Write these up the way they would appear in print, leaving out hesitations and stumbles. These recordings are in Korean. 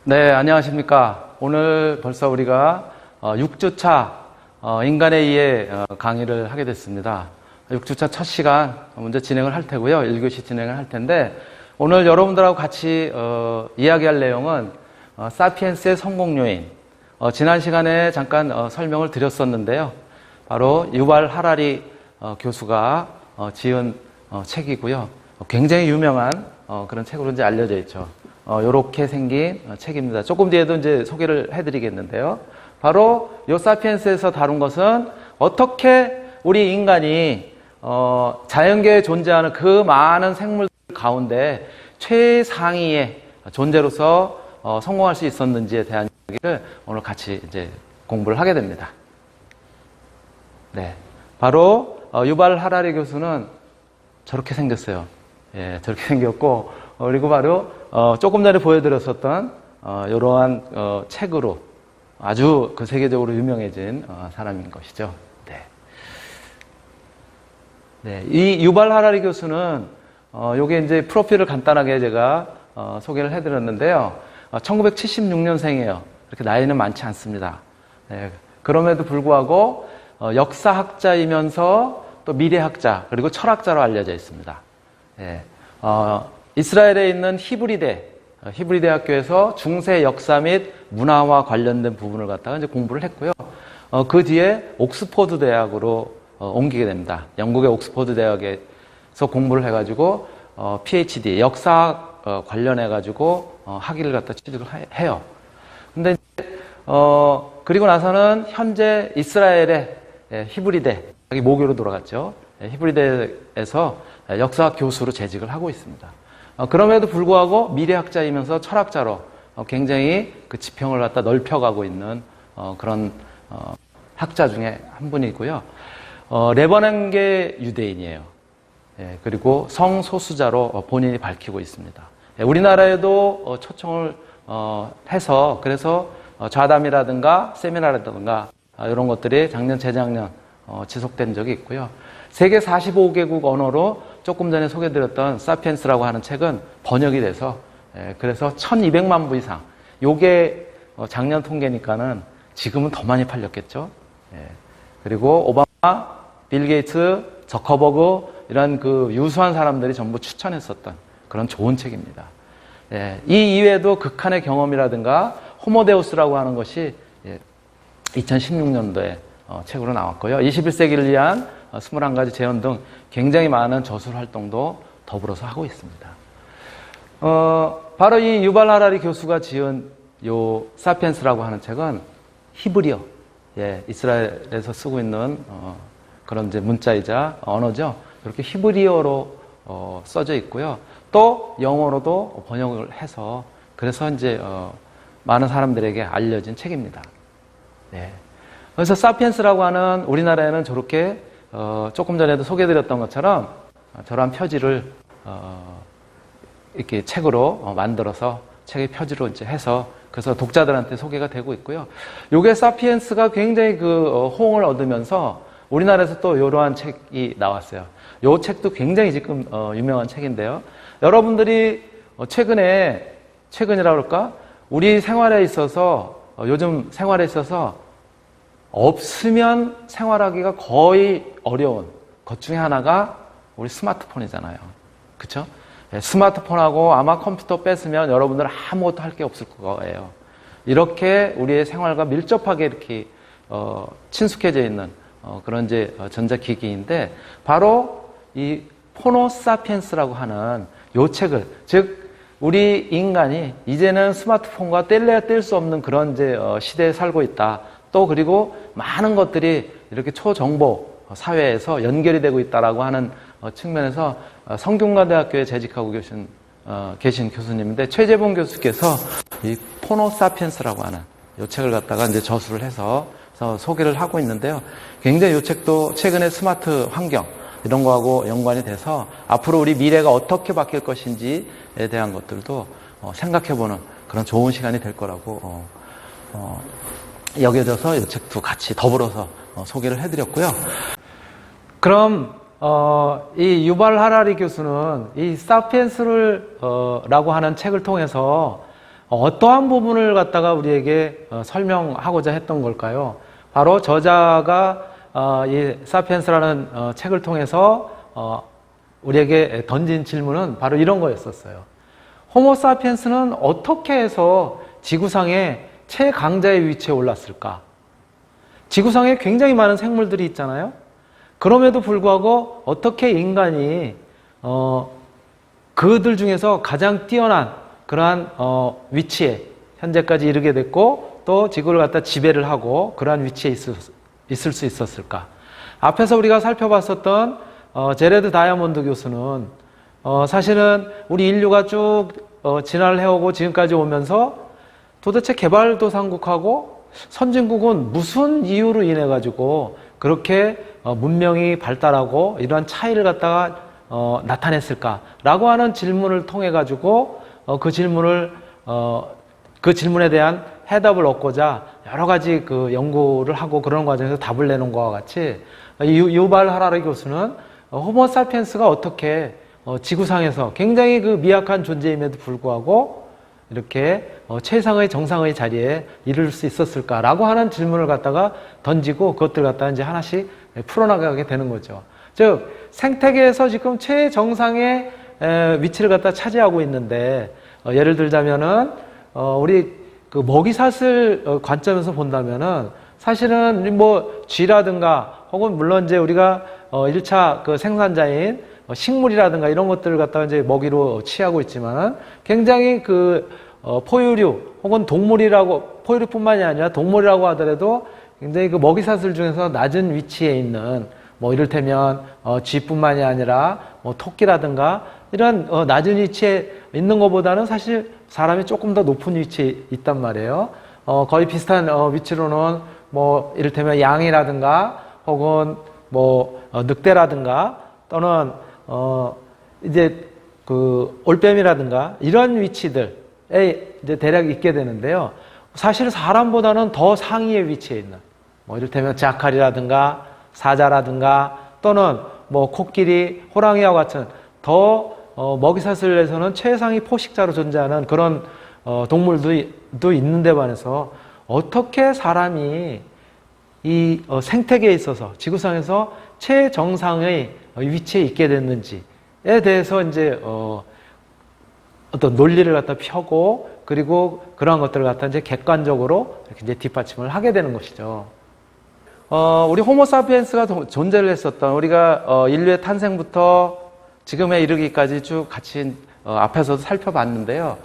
네, 안녕하십니까. 오늘 벌써 우리가 6주차 인간에 의해 강의를 하게 됐습니다. 6주차 첫 시간 먼저 진행을 할 테고요. 1교시 진행을 할 텐데 오늘 여러분들하고 같이 이야기할 내용은 사피엔스의 성공 요인. 지난 시간에 잠깐 설명을 드렸었는데요. 바로 유발 하라리 교수가 지은 책이고요. 굉장히 유명한 그런 책으로 이제 알려져 있죠. 요렇게 생긴 책입니다. 조금 뒤에도 이제 소개를 해드리겠는데요. 바로 요 사피엔스에서 다룬 것은 어떻게 우리 인간이 자연계에 존재하는 그 많은 생물들 가운데 최상위의 존재로서 성공할 수 있었는지에 대한 이야기를 오늘 같이 이제 공부를 하게 됩니다. 네, 바로 유발 하라리 교수는 저렇게 생겼어요. 예, 저렇게 생겼고 그리고 바로 조금 전에 보여드렸었던 이러한 책으로 아주 그 세계적으로 유명해진 사람인 것이죠. 네. 네, 이 유발 하라리 교수는 요게 이제 프로필을 간단하게 제가 소개를 해드렸는데요. 1976년생이에요. 이렇게 나이는 많지 않습니다. 네, 그럼에도 불구하고 역사학자이면서 또 미래학자 그리고 철학자로 알려져 있습니다. 네, 이스라엘에 있는 히브리 대학교에서 중세 역사 및 문화와 관련된 부분을 갖다가 이제 공부를 했고요. 그 뒤에 옥스퍼드 대학으로 옮기게 됩니다. 영국의 옥스퍼드 대학에서 공부를 해가지고 PhD 역사학 관련해가지고 학위를 갖다 취득을 해요. 근데 그리고 나서는 현재 이스라엘의 히브리대 모교로 돌아갔죠. 히브리대에서 역사학 교수로 재직을 하고 있습니다. 그럼에도 불구하고 미래학자이면서 철학자로 굉장히 그 지평을 갖다 넓혀가고 있는 그런 학자 중에 한 분이고요. 레바논계 유대인이에요. 예, 그리고 성소수자로 본인이 밝히고 있습니다. 예, 우리나라에도 초청을 해서 그래서 좌담이라든가 세미나라든가 이런 것들이 작년, 재작년 지속된 적이 있고요. 세계 45개국 언어로 조금 전에 소개드렸던 사피엔스라고 하는 책은 번역이 돼서 그래서 1200만 부 이상. 요게 작년 통계니까는 지금은 더 많이 팔렸겠죠. 그리고 오바마, 빌 게이츠, 저커버그 이런 그 유수한 사람들이 전부 추천했었던 그런 좋은 책입니다. 이 이외에도 극한의 경험이라든가 호모데우스라고 하는 것이 2016년도에 책으로 나왔고요. 21세기를 위한 21가지 재현 등 굉장히 많은 저술 활동도 더불어서 하고 있습니다. 바로 이 유발 하라리 교수가 지은 요 사피엔스라고 하는 책은 히브리어, 이스라엘에서 쓰고 있는 그런 이제 문자이자 언어죠. 이렇게 히브리어로 써져 있고요. 또 영어로도 번역을 해서 그래서 이제 많은 사람들에게 알려진 책입니다. 네. 그래서 사피엔스라고 하는 우리나라에는 저렇게 조금 전에도 소개드렸던 것처럼 저러한 표지를 이렇게 책으로 만들어서 책의 표지로 이제 해서 그래서 독자들한테 소개가 되고 있고요. 요게 사피엔스가 굉장히 그 호응을 얻으면서 우리나라에서 또 이러한 책이 나왔어요. 요 책도 굉장히 지금 유명한 책인데요. 여러분들이 최근이라 그럴까? 우리 생활에 있어서 요즘 생활에 있어서 없으면 생활하기가 거의 어려운 것 중에 하나가 우리 스마트폰이잖아요. 그쵸? 스마트폰하고 아마 컴퓨터 뺐으면 여러분들은 아무것도 할 게 없을 거예요. 이렇게 우리의 생활과 밀접하게 이렇게 친숙해져 있는 그런 이제 전자기기인데 바로 이 호모사피엔스라고 하는 요 책을 즉 우리 인간이 이제는 스마트폰과 뗄래야 뗄 수 없는 그런 이제 시대에 살고 있다. 또 그리고 많은 것들이 이렇게 초정보 사회에서 연결이 되고 있다라고 하는 측면에서 성균관대학교에 재직하고 계신 교수님인데 최재봉 교수께서 이 호모사피엔스라고 하는 이 책을 갖다가 이제 저술을 해서 소개를 하고 있는데요. 굉장히 이 책도 최근에 스마트 환경 이런 거하고 연관이 돼서 앞으로 우리 미래가 어떻게 바뀔 것인지에 대한 것들도 생각해보는 그런 좋은 시간이 될 거라고 여겨져서 이 책도 같이 더불어서 소개를 해드렸고요. 그럼 이 유발 하라리 교수는 이 사피엔스를 라고 하는 책을 통해서 어떠한 부분을 갖다가 우리에게 설명하고자 했던 걸까요? 바로 저자가 이 사피엔스라는 책을 통해서 우리에게 던진 질문은 바로 이런 거였었어요. 호모 사피엔스는 어떻게 해서 지구상의 최강자의 위치에 올랐을까? 지구상에 굉장히 많은 생물들이 있잖아요. 그럼에도 불구하고 어떻게 인간이 그들 중에서 가장 뛰어난 그러한 위치에 현재까지 이르게 됐고 또 지구를 갖다 지배를 하고 그러한 위치에 있을 수 있었을까? 앞에서 우리가 살펴봤었던 제레드 다이아몬드 교수는 사실은 우리 인류가 쭉 진화를 해오고 지금까지 오면서 도대체 개발도상국하고 선진국은 무슨 이유로 인해 가지고 그렇게 문명이 발달하고 이러한 차이를 갖다가 나타냈을까라고 하는 질문을 통해 가지고 그 질문에 대한 해답을 얻고자 여러 가지 그 연구를 하고 그런 과정에서 답을 내놓은 것과 같이 유발 하라리 교수는 호모 사피엔스가 어떻게 지구상에서 굉장히 그 미약한 존재임에도 불구하고 이렇게 최상의 정상의 자리에 이를 수 있었을까라고 하는 질문을 갖다가 던지고 그것들 갖다가 이제 하나씩 풀어나가게 되는 거죠. 즉 생태계에서 지금 최정상의 위치를 갖다 차지하고 있는데 예를 들자면은 우리 그 먹이사슬 관점에서 본다면은 사실은 뭐 쥐라든가 혹은 물론 이제 우리가 1차 그 생산자인 식물이라든가 이런 것들을 갖다가 이제 먹이로 취하고 있지만은 굉장히 그 포유류 혹은 동물이라고 포유류뿐만이 아니라 동물이라고 하더라도 굉장히 그 먹이사슬 중에서 낮은 위치에 있는 뭐 이를테면 쥐뿐만이 아니라 뭐 토끼라든가 이런 낮은 위치에 있는 것보다는 사실 사람이 조금 더 높은 위치에 있단 말이에요. 거의 비슷한 위치로는 뭐 이를테면 양이라든가 혹은 뭐 늑대라든가 또는 이제 그 올빼미라든가 이런 위치들에 이제 대략 있게 되는데요. 사실 사람보다는 더 상위의 위치에 있는 뭐 이를테면 자칼이라든가 사자라든가 또는 뭐 코끼리, 호랑이와 같은 더 먹이사슬에서는 최상위 포식자로 존재하는 그런 동물도 있는데 반해서 어떻게 사람이 이 생태계에 있어서 지구상에서 최정상의 위치에 있게 됐는지에 대해서 이제 어떤 논리를 갖다 펴고 그리고 그러한 것들을 갖다 이제 객관적으로 이렇게 이제 뒷받침을 하게 되는 것이죠. 우리 호모 사피엔스가 존재를 했었던 우리가 인류의 탄생부터 지금에 이르기까지 쭉 같이 앞에서도 살펴봤는데요.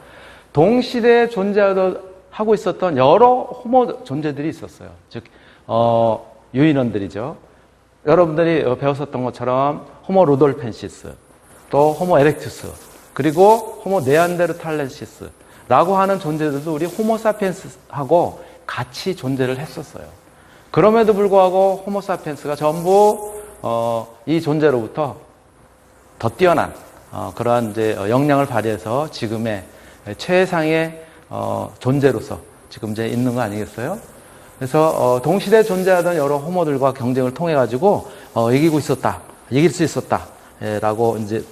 동시대에 존재하고 있었던 여러 호모 존재들이 있었어요. 즉 유인원들이죠. 여러분들이 배웠었던 것처럼 호모 루돌펜시스, 또 호모 에렉투스, 그리고 호모 네안데르탈렌시스라고 하는 존재들도 우리 호모 사피엔스하고 같이 존재를 했었어요. 그럼에도 불구하고 호모 사피엔스가 전부 이 존재로부터 더 뛰어난 그러한 이제 역량을 발휘해서 지금의 최상의 존재로서 지금 이제 있는 거 아니겠어요? 그래서 동시대에 존재하던 여러 호모들과 경쟁을 통해 가지고 이길 수 있었다라고 이제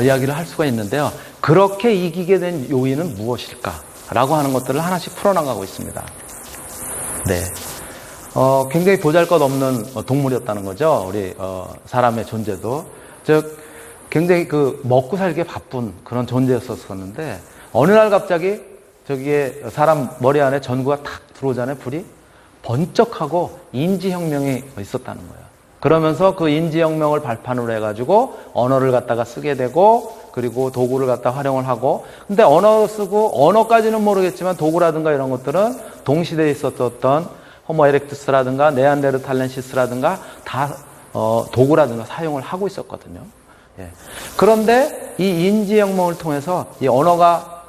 이야기를 할 수가 있는데요. 그렇게 이기게 된 요인은 무엇일까라고 하는 것들을 하나씩 풀어나가고 있습니다. 네, 굉장히 보잘것없는 동물이었다는 거죠. 우리 사람의 존재도 즉 굉장히 그 먹고 살기에 바쁜 그런 존재였었는데 어느 날 갑자기 저기에 사람 머리 안에 전구가 탁 들어오잖아요. 불이 번쩍하고 인지혁명이 있었다는 거예요. 그러면서 그 인지혁명을 발판으로 해가지고 언어를 갖다가 쓰게 되고 그리고 도구를 갖다 활용을 하고 근데 언어 쓰고 언어까지는 모르겠지만 도구라든가 이런 것들은 동시대에 있었던 호모 에렉투스라든가 네안데르탈렌시스라든가 다 도구라든가 사용을 하고 있었거든요. 예. 그런데 이 인지혁명을 통해서 이 언어가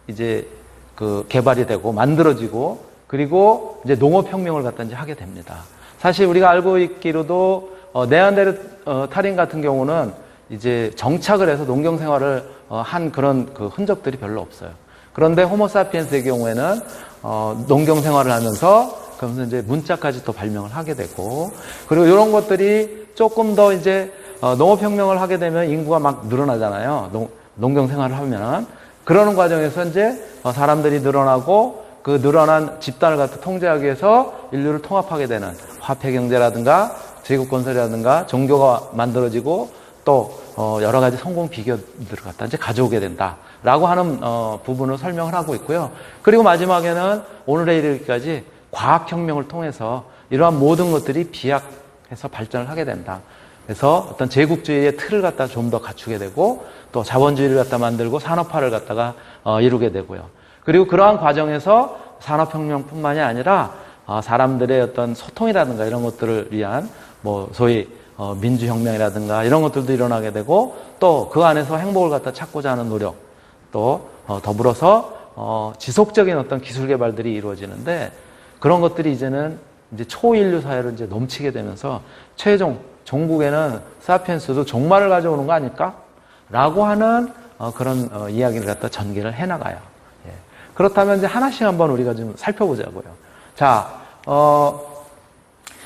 이제 그 개발이 되고 만들어지고 그리고 이제 농업혁명을 갖다 이제 하게 됩니다. 사실 우리가 알고 있기로도 네안데르탈인 같은 경우는 이제 정착을 해서 농경 생활을 한 그런 그 흔적들이 별로 없어요. 그런데 호모 사피엔스의 경우에는 농경 생활을 하면서 그러면서 이제 문자까지 또 발명을 하게 되고 그리고 이런 것들이 조금 더 이제 농업혁명을 하게 되면 인구가 막 늘어나잖아요. 농경 생활을 하면 그러는 과정에서 이제 사람들이 늘어나고 그 늘어난 집단을 갖다 통제하기 위해서 인류를 통합하게 되는 화폐 경제라든가 제국 건설이라든가 종교가 만들어지고 또 여러 가지 성공 비결들을 갖다 이제 가져오게 된다라고 하는 부분을 설명을 하고 있고요. 그리고 마지막에는 오늘에 이르기까지 과학혁명을 통해서 이러한 모든 것들이 비약해서 발전을 하게 된다. 그래서 어떤 제국주의의 틀을 갖다 좀 더 갖추게 되고 또 자본주의를 갖다 만들고 산업화를 갖다가 이루게 되고요. 그리고 그러한 과정에서 산업혁명뿐만이 아니라 사람들의 어떤 소통이라든가 이런 것들을 위한 뭐 소위 민주혁명이라든가 이런 것들도 일어나게 되고 또 그 안에서 행복을 갖다 찾고자 하는 노력 또 더불어서 지속적인 어떤 기술 개발들이 이루어지는데 그런 것들이 이제는 이제 초인류 사회로 이제 넘치게 되면서 최종 종국에는 사피엔스도 종말을 가져오는 거 아닐까? 라고 하는 그런 이야기를 갖다 전개를 해나가요. 예. 그렇다면 이제 하나씩 한번 우리가 좀 살펴보자고요. 자,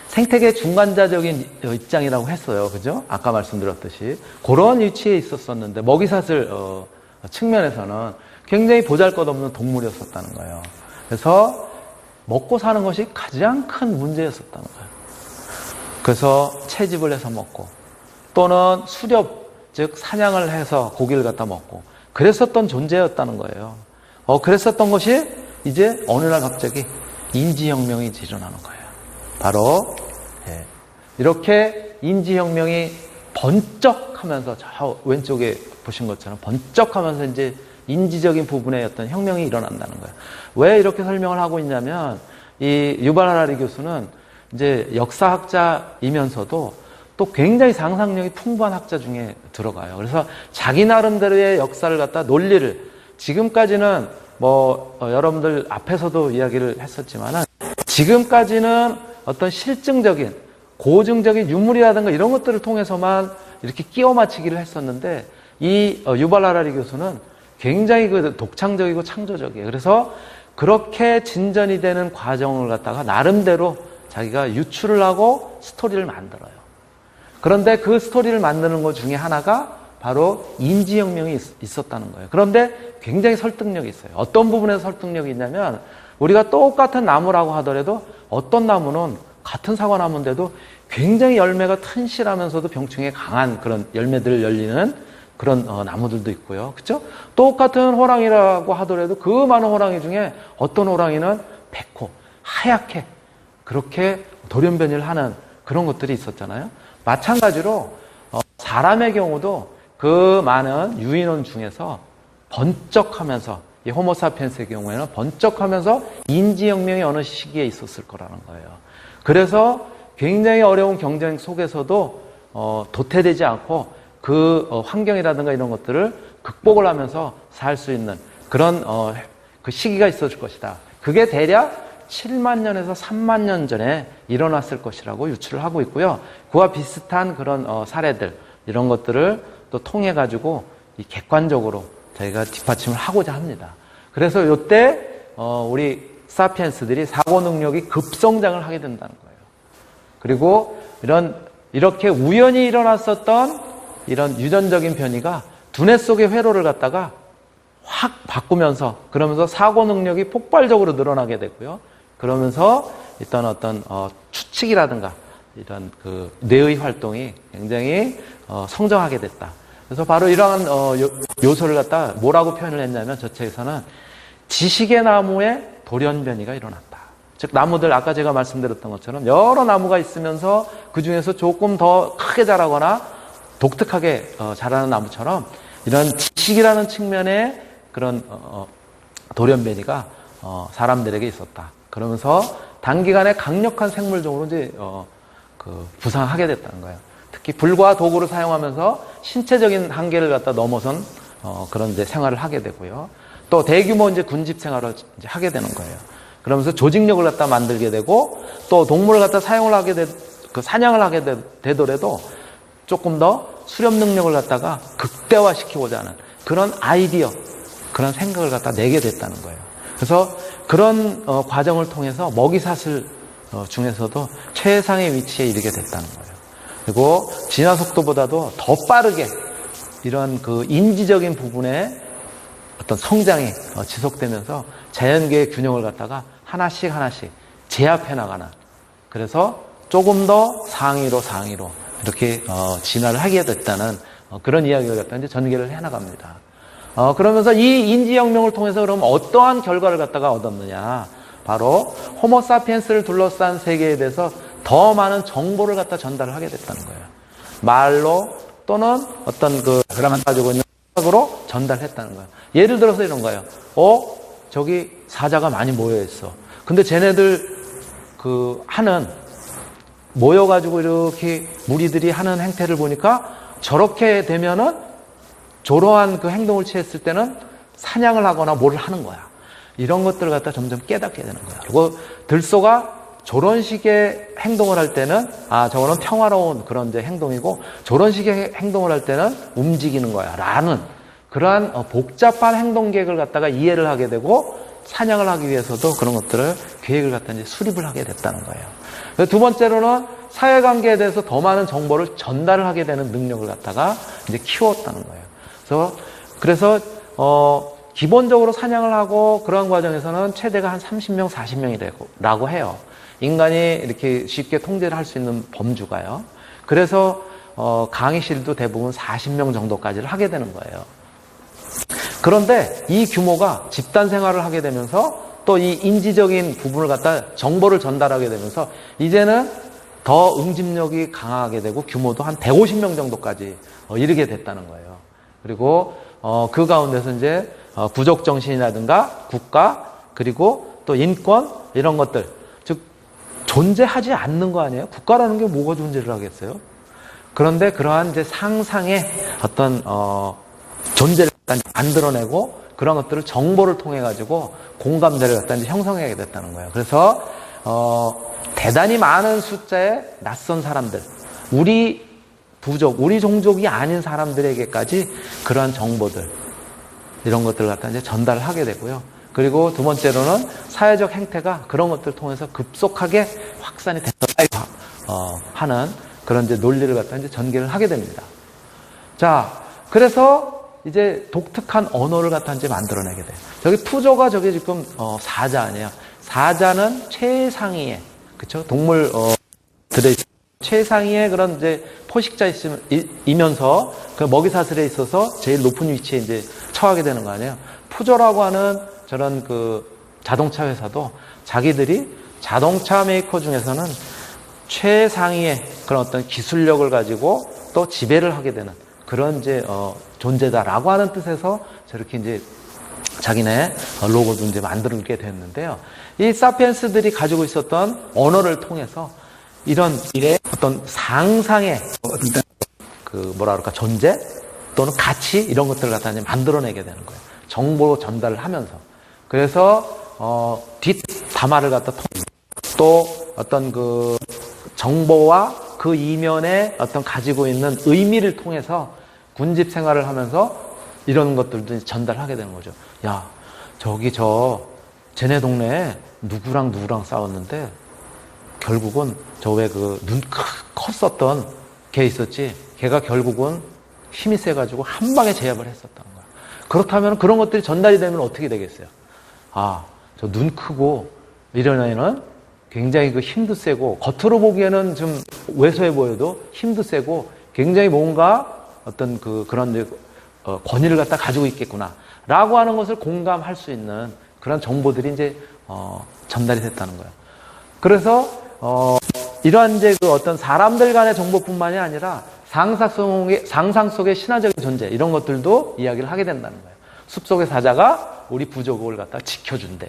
생태계 중간자적인 입장이라고 했어요. 그죠? 아까 말씀드렸듯이. 그런 위치에 있었었는데, 먹이사슬 측면에서는 굉장히 보잘것없는 동물이었었다는 거예요. 그래서 먹고 사는 것이 가장 큰 문제였었다는 거예요. 그래서 채집을 해서 먹고, 또는 수렵, 즉 사냥을 해서 고기를 갖다 먹고, 그랬었던 존재였다는 거예요. 그랬었던 것이 이제 어느 날 갑자기 인지혁명이 일어나는 거예요. 바로 이렇게 인지혁명이 번쩍하면서 저 왼쪽에 보신 것처럼 번쩍하면서 이제 인지적인 부분에 어떤 혁명이 일어난다는 거예요. 왜 이렇게 설명을 하고 있냐면 이 유발 하라리 교수는 이제 역사학자이면서도 또 굉장히 상상력이 풍부한 학자 중에 들어가요. 그래서 자기 나름대로의 역사를 갖다 논리를 지금까지는 여러분들 앞에서도 이야기를 했었지만은 지금까지는 어떤 실증적인 고증적인 유물이라든가 이런 것들을 통해서만 이렇게 끼워 맞추기를 했었는데 이 유발 하라리 교수는 굉장히 그 독창적이고 창조적이에요. 그래서 그렇게 진전이 되는 과정을 갖다가 나름대로 자기가 유출을 하고 스토리를 만들어요. 그런데 그 스토리를 만드는 것 중에 하나가 바로 인지혁명이 있었다는 거예요. 그런데 굉장히 설득력이 있어요. 어떤 부분에서 설득력이 있냐면 우리가 똑같은 나무라고 하더라도 어떤 나무는 같은 사과나무인데도 굉장히 열매가 튼실하면서도 병충해 강한 그런 열매들을 열리는 그런 나무들도 있고요. 그렇죠? 똑같은 호랑이라고 하더라도 그 많은 호랑이 중에 어떤 호랑이는 백호, 하얗게 그렇게 돌연변이를 하는 그런 것들이 있었잖아요. 마찬가지로 사람의 경우도 그 많은 유인원 중에서 번쩍하면서 이 호모사피엔스의 경우에는 번쩍하면서 인지혁명이 어느 시기에 있었을 거라는 거예요. 그래서 굉장히 어려운 경쟁 속에서도 도태되지 않고 그 환경이라든가 이런 것들을 극복을 하면서 살 수 있는 그런 그 시기가 있었을 것이다. 그게 대략 7만 년에서 3만 년 전에 일어났을 것이라고 유추를 하고 있고요. 그와 비슷한 그런 사례들 이런 것들을 또 통해 가지고 이 객관적으로 저희가 뒷받침을 하고자 합니다. 그래서 이때 우리 사피엔스들이 사고 능력이 급성장을 하게 된다는 거예요. 그리고 이렇게 우연히 일어났었던 이런 유전적인 변이가 두뇌 속의 회로를 갖다가 확 바꾸면서 그러면서 사고 능력이 폭발적으로 늘어나게 되고요. 그러면서 일단 어떤 추측이라든가 이런 그 뇌의 활동이 굉장히 성장하게 됐다. 그래서 바로 이러한 요소를 갖다 뭐라고 표현을 했냐면 저 책에서는 지식의 나무에 돌연변이가 일어났다. 즉 나무들 아까 제가 말씀드렸던 것처럼 여러 나무가 있으면서 그 중에서 조금 더 크게 자라거나 독특하게 자라는 나무처럼 이런 지식이라는 측면의 그런 돌연변이가 사람들에게 있었다. 그러면서 단기간에 강력한 생물종으로 이제 부상하게 됐다는 거예요. 특히 불과 도구를 사용하면서 신체적인 한계를 갖다 넘어선 그런 이제 생활을 하게 되고요. 또 대규모 이제 군집 생활을 이제 하게 되는 거예요. 그러면서 조직력을 갖다 만들게 되고 또 동물을 갖다 사용을 하게 사냥을 하게 되더라도 조금 더 수렵 능력을 갖다가 극대화시키고자 하는 그런 아이디어, 그런 생각을 갖다 내게 됐다는 거예요. 그래서 그런 과정을 통해서 먹이사슬 중에서도 최상의 위치에 이르게 됐다는 거예요. 그리고 진화 속도보다도 더 빠르게 이런 그 인지적인 부분에 어떤 성장이 지속되면서 자연계의 균형을 갖다가 하나씩 제압해 나가는, 그래서 조금 더 상위로 이렇게 진화를 하게 됐다는 그런 이야기를 갖다 이제 전개를 해 나갑니다. 그러면서 이 인지혁명을 통해서 그럼 어떠한 결과를 갖다가 얻었느냐? 바로 호모사피엔스를 둘러싼 세계에 대해서 더 많은 정보를 갖다 전달을 하게 됐다는 거예요. 말로 또는 어떤 그라만 가지고 있는 생각으로 전달했다는 거예요. 예를 들어서 이런 거예요. 저기 사자가 많이 모여 있어. 근데 쟤네들 모여가지고 이렇게 무리들이 하는 행태를 보니까 저렇게 되면은 저러한 그 행동을 취했을 때는 사냥을 하거나 뭐를 하는 거야. 이런 것들을 갖다 점점 깨닫게 되는 거야. 그리고 들소가 저런 식의 행동을 할 때는 저거는 평화로운 그런 이제 행동이고 저런 식의 행동을 할 때는 움직이는 거야 라는 그러한 복잡한 행동 계획을 갖다가 이해를 하게 되고 사냥을 하기 위해서도 그런 것들을 계획을 갖다 이제 수립을 하게 됐다는 거예요. 두 번째로는 사회관계에 대해서 더 많은 정보를 전달을 하게 되는 능력을 갖다가 이제 키웠다는 거예요. 그래서 기본적으로 사냥을 하고 그러한 과정에서는 최대가 한 30명, 40명이라고 해요. 인간이 이렇게 쉽게 통제를 할 수 있는 범주가요. 그래서 강의실도 대부분 40명 정도까지를 하게 되는 거예요. 그런데 이 규모가 집단 생활을 하게 되면서 또 이 인지적인 부분을 갖다 정보를 전달하게 되면서 이제는 더 응집력이 강하게 되고 규모도 한 150명 정도까지 이르게 됐다는 거예요. 그리고 그 가운데서 이제 부족 정신이라든가 국가 그리고 또 인권 이런 것들, 즉 존재하지 않는 거 아니에요? 국가라는 게 뭐가 존재를 하겠어요? 그런데 그러한 이제 상상의 어떤 존재를 만들어내고 그런 것들을 정보를 통해 가지고 공감대를 갖다 이제 형성하게 됐다는 거예요. 그래서 대단히 많은 숫자의 낯선 사람들, 우리 부족, 우리 종족이 아닌 사람들에게까지 그러한 정보들 이런 것들을 갖다 이제 전달을 하게 되고요. 그리고 두 번째로는 사회적 행태가 그런 것들을 통해서 급속하게 확산이 된다 하는 그런 이제 논리를 갖다 이제 전개를 하게 됩니다. 자, 그래서 이제 독특한 언어를 갖다 이제 만들어내게 돼요. 저기 푸조가 저게 지금 사자 아니에요. 사자는 최상위에, 그쵸? 동물 들에 최상위의 그런 이제 포식자이면서 그 먹이 사슬에 있어서 제일 높은 위치에 이제 처하게 되는 거 아니에요. 푸조라고 하는 저런 그 자동차 회사도 자기들이 자동차 메이커 중에서는 최상위의 그런 어떤 기술력을 가지고 또 지배를 하게 되는 그런 이제 존재다라고 하는 뜻에서 저렇게 이제 자기네 로고도 이제 만들게 됐는데요. 이 사피엔스들이 가지고 있었던 언어를 통해서 이런 일의 어떤 상상의 존재 또는 가치 이런 것들을 갖다 이제 만들어내게 되는 거예요. 정보 전달을 하면서. 그래서 뒷담화를 갖다 또 어떤 그 정보와 그 이면에 어떤 가지고 있는 의미를 통해서 군집 생활을 하면서 이런 것들도 전달하게 되는 거죠. 야, 쟤네 동네에 누구랑 싸웠는데 결국은 저 왜 그 눈 컸었던 걔 있었지? 걔가 결국은 힘이 세가지고 한 방에 제압을 했었던 거야. 그렇다면 그런 것들이 전달이 되면 어떻게 되겠어요? 저 눈 크고 이런 애는 굉장히 그 힘도 세고 겉으로 보기에는 좀 왜소해 보여도 힘도 세고 굉장히 뭔가 어떤 그런 권위를 갖다 가지고 있겠구나라고 하는 것을 공감할 수 있는 그런 정보들이 이제 전달이 됐다는 거예요. 그래서 이러한 이제 그 어떤 사람들 간의 정보뿐만이 아니라 상상 속의 신화적인 존재 이런 것들도 이야기를 하게 된다는 거예요. 숲속의 사자가 우리 부족을 갖다 지켜준대.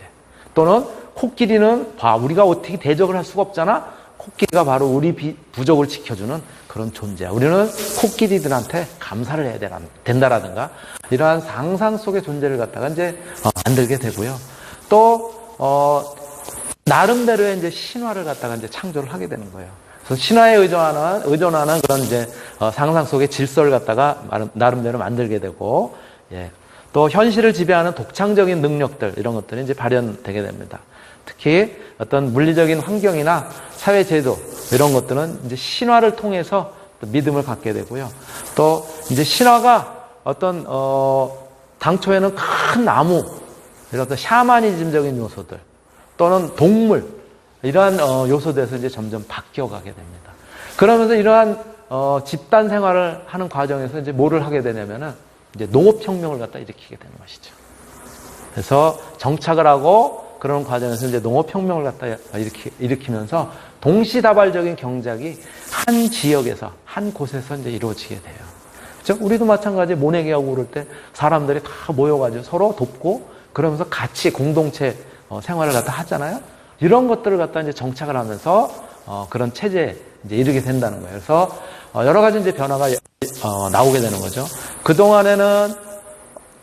또는 코끼리는 우리가 어떻게 대적을 할 수가 없잖아. 코끼리가 바로 우리 부족을 지켜주는 그런 존재야. 우리는 코끼리들한테 감사를 해야 된다라든가 이러한 상상 속의 존재를 갖다가 이제 만들게 되고요. 또 나름대로의 이제 신화를 갖다가 이제 창조를 하게 되는 거예요. 그래서 신화에 의존하는 그런 이제 상상 속의 질서를 갖다가 나름대로 만들게 되고, 예. 또 현실을 지배하는 독창적인 능력들 이런 것들이 이제 발현되게 됩니다. 특히 어떤 물리적인 환경이나 사회 제도 이런 것들은 이제 신화를 통해서 믿음을 갖게 되고요. 또 이제 신화가 어떤 당초에는 큰 나무, 이런 어떤 샤머니즘적인 요소들, 또는 동물, 이러한 요소들에서 이제 점점 바뀌어가게 됩니다. 그러면서 이러한 집단 생활을 하는 과정에서 이제 뭐를 하게 되냐면은 이제 농업혁명을 갖다 일으키게 되는 것이죠. 그래서 정착을 하고 그런 과정에서 이제 농업혁명을 갖다 일으키면서 동시다발적인 경작이 한 지역에서, 한 곳에서 이제 이루어지게 돼요. 그렇죠? 우리도 마찬가지 모내기하고 그럴 때 사람들이 다 모여가지고 서로 돕고 그러면서 같이 공동체 생활을 갖다 하잖아요. 이런 것들을 갖다 이제 정착을 하면서 그런 체제에 이제 이르게 된다는 거예요. 그래서 여러 가지 이제 변화가 나오게 되는 거죠. 그 동안에는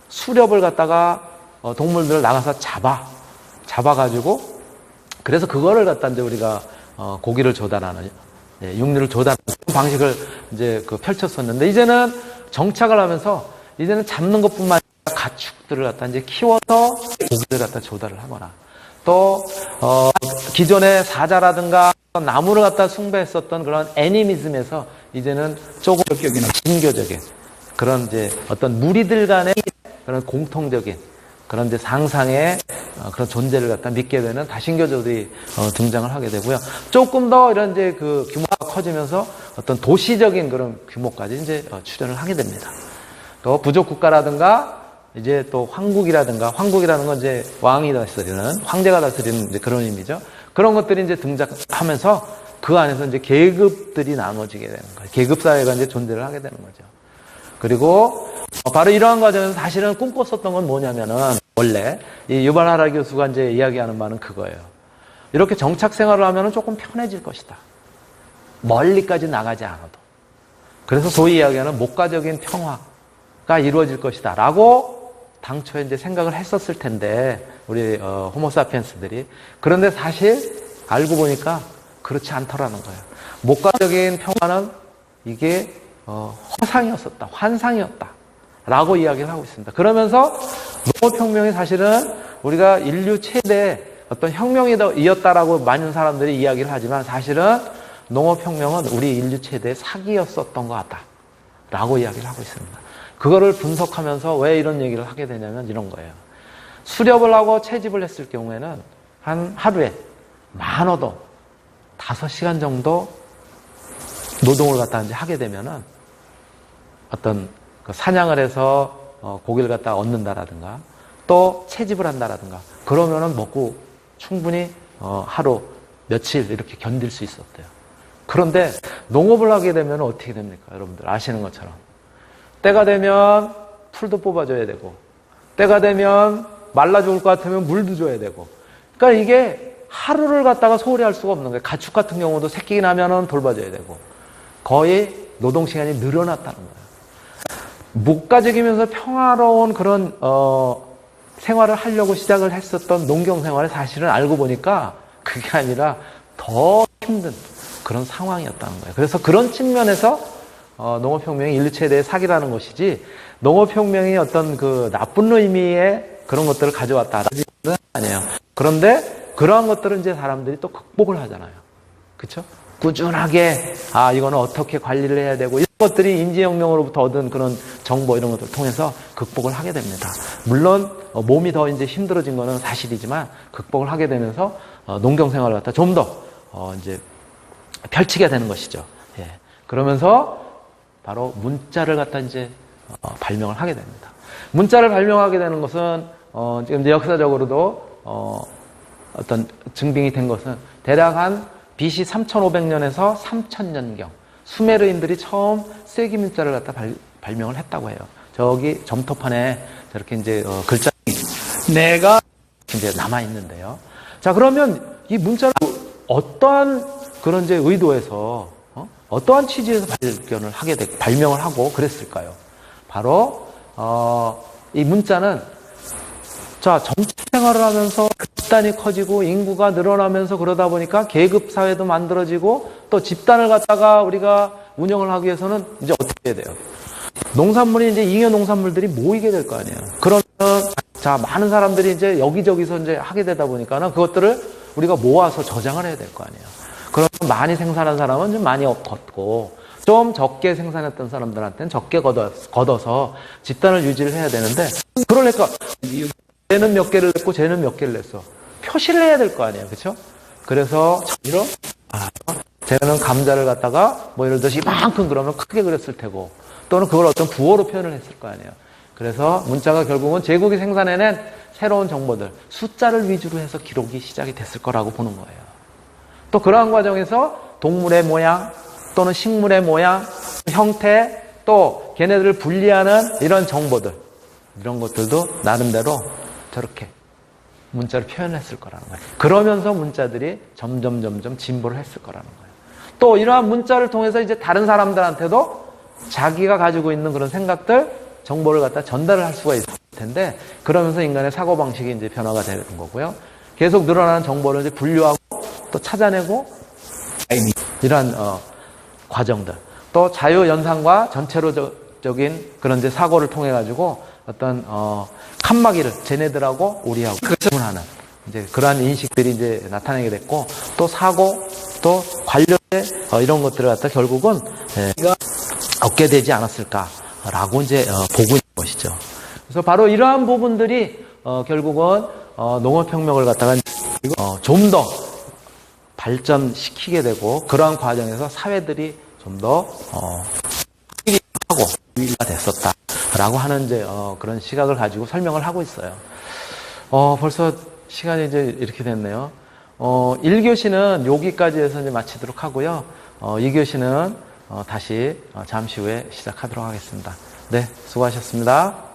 수렵을 갖다가 동물들을 나가서 잡아가지고 그래서 그거를 갖다 이제 우리가 고기를 조달하는, 육류를 조달하는 방식을 이제 펼쳤었는데 이제는 정착을 하면서 이제는 잡는 것뿐만 아니라 가축들을 갖다 이제 키워서 고기를 갖다 조달을 하거나 또 기존의 사자라든가 나무를 갖다 숭배했었던 그런 애니미즘에서 이제는 조금 신교적인 그런 이제 어떤 무리들 간의 그런 공통적인 그런 이제 상상의 그런 존재를 갖다 믿게 되는 다신교적들이 등장을 하게 되고요. 조금 더 이런 이제 그 규모가 커지면서 어떤 도시적인 그런 규모까지 이제 출현을 하게 됩니다. 또 부족 국가라든가 이제 또 황국이라든가, 황국이라는 건 이제 왕이 다스리는, 황제가 다스리는 이제 그런 의미죠. 그런 것들이 이제 등장하면서 그 안에서 이제 계급들이 나눠지게 되는 거예요. 계급 사회가 이제 존재를 하게 되는 거죠. 그리고 바로 이러한 과정에서 사실은 꿈꿨었던 건 뭐냐면은 원래 이 유발 하라 교수가 이제 이야기하는 바는 그거예요. 이렇게 정착 생활을 하면은 조금 편해질 것이다. 멀리까지 나가지 않아도. 그래서 소위 이야기하는 목가적인 평화가 이루어질 것이다. 라고 당초에 이제 생각을 했었을 텐데, 우리 호모사피엔스들이. 그런데 사실 알고 보니까 그렇지 않더라는 거예요. 목가적인 평화는 이게 허상이었었다. 환상이었다. 라고 이야기를 하고 있습니다. 그러면서 농업혁명이 사실은 우리가 인류 최대 어떤 혁명이었다라고 많은 사람들이 이야기를 하지만 사실은 농업혁명은 우리 인류 최대의 사기였었던 것 같다. 라고 이야기를 하고 있습니다. 그거를 분석하면서 왜 이런 얘기를 하게 되냐면 이런 거예요. 수렵을 하고 채집을 했을 경우에는 한 하루에 많아도 5시간 정도 노동을 갖다 이제 하게 되면은 어떤 그 사냥을 해서 고기를 갖다 얻는다라든가 또 채집을 한다라든가 그러면은 먹고 충분히 하루 며칠 이렇게 견딜 수 있었대요. 그런데 농업을 하게 되면 어떻게 됩니까? 여러분들 아시는 것처럼 때가 되면 풀도 뽑아줘야 되고 때가 되면 말라 죽을 것 같으면 물도 줘야 되고 그러니까 이게 하루를 갖다가 소홀히 할 수가 없는 거예요. 가축 같은 경우도 새끼 나면은 돌봐줘야 되고 거의 노동 시간이 늘어났다는 거예요. 목가적이면서 평화로운 그런 생활을 하려고 시작을 했었던 농경 생활을 사실은 알고 보니까 그게 아니라 더 힘든 그런 상황이었다는 거예요. 그래서 그런 측면에서 농업혁명이 인류 최대의 사기라는 것이지 농업혁명이 어떤 그 나쁜 의미의 그런 것들을 가져왔다라는 건 아니에요. 그런데 그러한 것들은 이제 사람들이 또 극복을 하잖아요. 그렇죠? 꾸준하게 이거는 어떻게 관리를 해야 되고 이런 것들이 인지혁명으로부터 얻은 그런 정보 이런 것들을 통해서 극복을 하게 됩니다. 물론 몸이 더 이제 힘들어진 거는 사실이지만 극복을 하게 되면서 농경 생활을 갖다 좀 더 이제 펼치게 되는 것이죠. 예. 그러면서 바로 문자를 갖다 이제 발명을 하게 됩니다. 문자를 발명하게 되는 것은 지금 이제 역사적으로도 어떤 증빙이 된 것은 대략 한 BC 3500년에서 3000년경 수메르인들이 처음 쐐기 문자를 갖다 발명을 했다고 해요. 저기 점토판에 저렇게 이제 글자 내가 이제 남아 있는데요. 자, 그러면 이 문자를 어떠한 그런 이제 의도에서 어떠한 취지에서 발명을 하고 그랬을까요? 바로 이 문자는 자, 정치 생활을 하면서 집단이 커지고 인구가 늘어나면서 그러다 보니까 계급 사회도 만들어지고 또 집단을 갖다가 우리가 운영을 하기 위해서는 이제 어떻게 해야 돼요? 농산물이 이제 잉여 농산물들이 모이게 될 거 아니에요. 그러면 자, 많은 사람들이 이제 여기저기서 이제 하게 되다 보니까는 그것들을 우리가 모아서 저장을 해야 될 거 아니에요. 그러면 많이 생산한 사람은 좀 많이 얻고 좀 적게 생산했던 사람들한테는 적게 걷어서 집단을 유지를 해야 되는데, 그러니까 쟤는 몇 개를 냈고 쟤는 몇 개를 냈어. 표시를 해야 될 거 아니에요. 그렇죠? 그래서 쟤는 감자를 갖다가 뭐 예를 들어서 이만큼 그러면 크게 그렸을 테고, 또는 그걸 어떤 부호로 표현을 했을 거 아니에요. 그래서 문자가 결국은 제국이 생산해낸 새로운 정보들, 숫자를 위주로 해서 기록이 시작이 됐을 거라고 보는 거예요. 또 그러한 과정에서 동물의 모양 또는 식물의 모양, 형태, 또 걔네들을 분리하는 이런 정보들, 이런 것들도 나름대로 저렇게 문자를 표현했을 거라는 거예요. 그러면서 문자들이 점점 진보를 했을 거라는 거예요. 또 이러한 문자를 통해서 이제 다른 사람들한테도 자기가 가지고 있는 그런 생각들, 정보를 갖다 전달을 할 수가 있을 텐데, 그러면서 인간의 사고방식이 이제 변화가 되는 거고요. 계속 늘어나는 정보를 이제 분류하고 또 찾아내고 이러한 과정들, 또 자유연상과 전체로적인 그런 이제 사고를 통해 가지고 어떤 칸막이를 쟤네들하고 우리하고 구분하는 이제 그러한 인식들이 이제 나타나게 됐고, 또 사고, 또 관련된 이런 것들을 갖다 결국은 얻게 되지 않았을까라고 이제 보고 있는 것이죠. 그래서 바로 이러한 부분들이 결국은 농업혁명을 갖다가 좀 더 발전시키게 되고, 그러한 과정에서 사회들이 좀 더 하고 위가 됐었다라고 하는 이제 그런 시각을 가지고 설명을 하고 있어요. 벌써 시간이 이제 이렇게 됐네요. 1교시는 여기까지 해서 이제 마치도록 하고요. 2교시는 다시 잠시 후에 시작하도록 하겠습니다. 네, 수고하셨습니다.